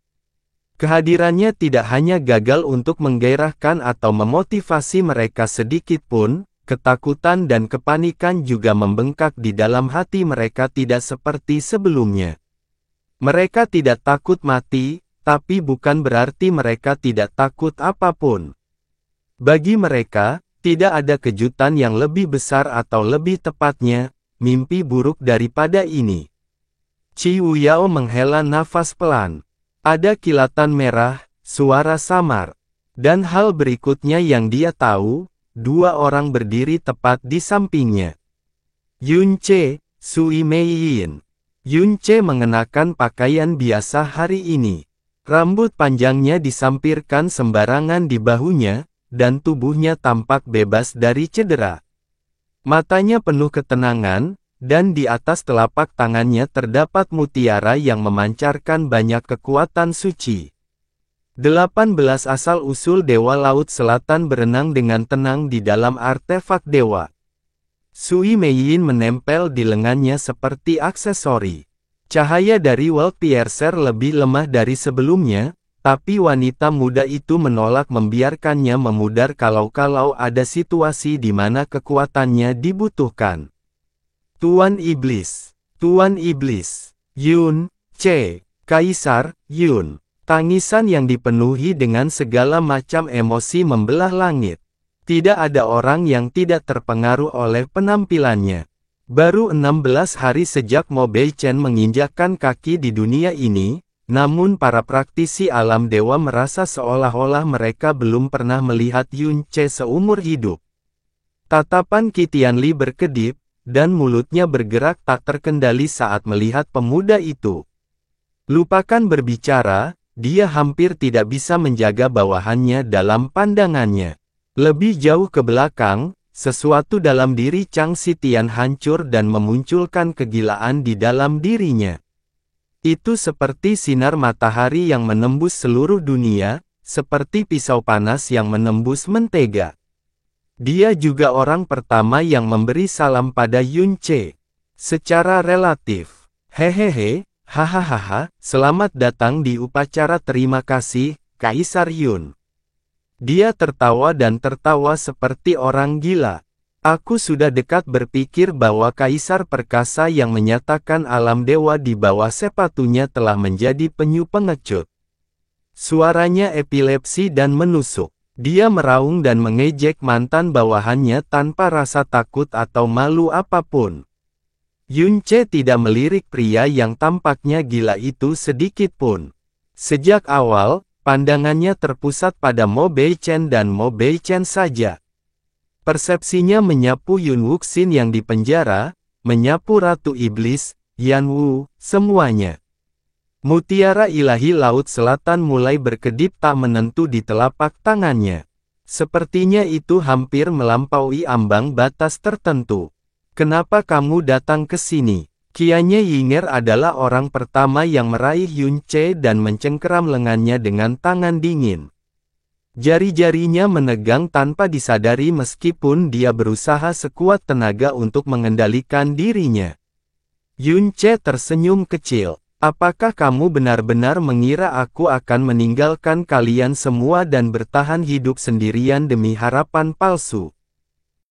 [SPEAKER 1] Kehadirannya tidak hanya gagal untuk menggairahkan atau memotivasi mereka sedikit pun, ketakutan dan kepanikan juga membengkak di dalam hati mereka tidak seperti sebelumnya. Mereka tidak takut mati, tapi bukan berarti mereka tidak takut apapun. Bagi mereka, tidak ada kejutan yang lebih besar atau lebih tepatnya, mimpi buruk daripada ini. Qiu Yao menghela nafas pelan. Ada kilatan merah, suara samar. Dan hal berikutnya yang dia tahu, dua orang berdiri tepat di sampingnya. Yun Ce, Sui Meiyin. Yun Ce mengenakan pakaian biasa hari ini. Rambut panjangnya disampirkan sembarangan di bahunya, dan tubuhnya tampak bebas dari cedera. Matanya penuh ketenangan, dan di atas telapak tangannya terdapat mutiara yang memancarkan banyak kekuatan suci. 18 asal-usul Dewa Laut Selatan berenang dengan tenang di dalam artefak dewa. Sui Meiyin menempel di lengannya seperti aksesori. Cahaya dari World Piercer lebih lemah dari sebelumnya, tapi wanita muda itu menolak membiarkannya memudar kalau ada situasi di mana kekuatannya dibutuhkan. Tuan Iblis, Yun Ce, Kaisar, Yun. Tangisan yang dipenuhi dengan segala macam emosi membelah langit. Tidak ada orang yang tidak terpengaruh oleh penampilannya. Baru 16 hari sejak Mo Beichen menginjakkan kaki di dunia ini, namun para praktisi alam dewa merasa seolah-olah mereka belum pernah melihat Yun Ce seumur hidup. Tatapan Qi Tianli berkedip, dan mulutnya bergerak tak terkendali saat melihat pemuda itu. Lupakan berbicara, dia hampir tidak bisa menjaga bawahannya dalam pandangannya. Lebih jauh ke belakang, sesuatu dalam diri Chang Xitian hancur dan memunculkan kegilaan di dalam dirinya. Itu seperti sinar matahari yang menembus seluruh dunia, seperti pisau panas yang menembus mentega. Dia juga orang pertama yang memberi salam pada Yun Ce. Secara relatif, hehehe, hahaha, selamat datang di upacara terima kasih, Kaisar Yun. Dia tertawa dan tertawa seperti orang gila. Aku sudah dekat berpikir bahwa Kaisar Perkasa yang menyatakan alam dewa di bawah sepatunya telah menjadi penyu pengecut. Suaranya epilepsi dan menusuk. Dia meraung dan mengejek mantan bawahannya tanpa rasa takut atau malu apapun. Yun Ce tidak melirik pria yang tampaknya gila itu sedikit pun. Sejak awal, pandangannya terpusat pada Mo Beichen dan Mo Beichen saja. Persepsinya menyapu Yun Wuxin yang dipenjara, menyapu Ratu Iblis, Yan Wu, semuanya. Mutiara ilahi Laut Selatan mulai berkedip tak menentu di telapak tangannya. Sepertinya itu hampir melampaui ambang batas tertentu. Kenapa kamu datang ke sini? Qianye Yinger adalah orang pertama yang meraih Yun Ce dan mencengkeram lengannya dengan tangan dingin. Jari-jarinya menegang tanpa disadari meskipun dia berusaha sekuat tenaga untuk mengendalikan dirinya. Yun Ce tersenyum kecil. Apakah kamu benar-benar mengira aku akan meninggalkan kalian semua dan bertahan hidup sendirian demi harapan palsu?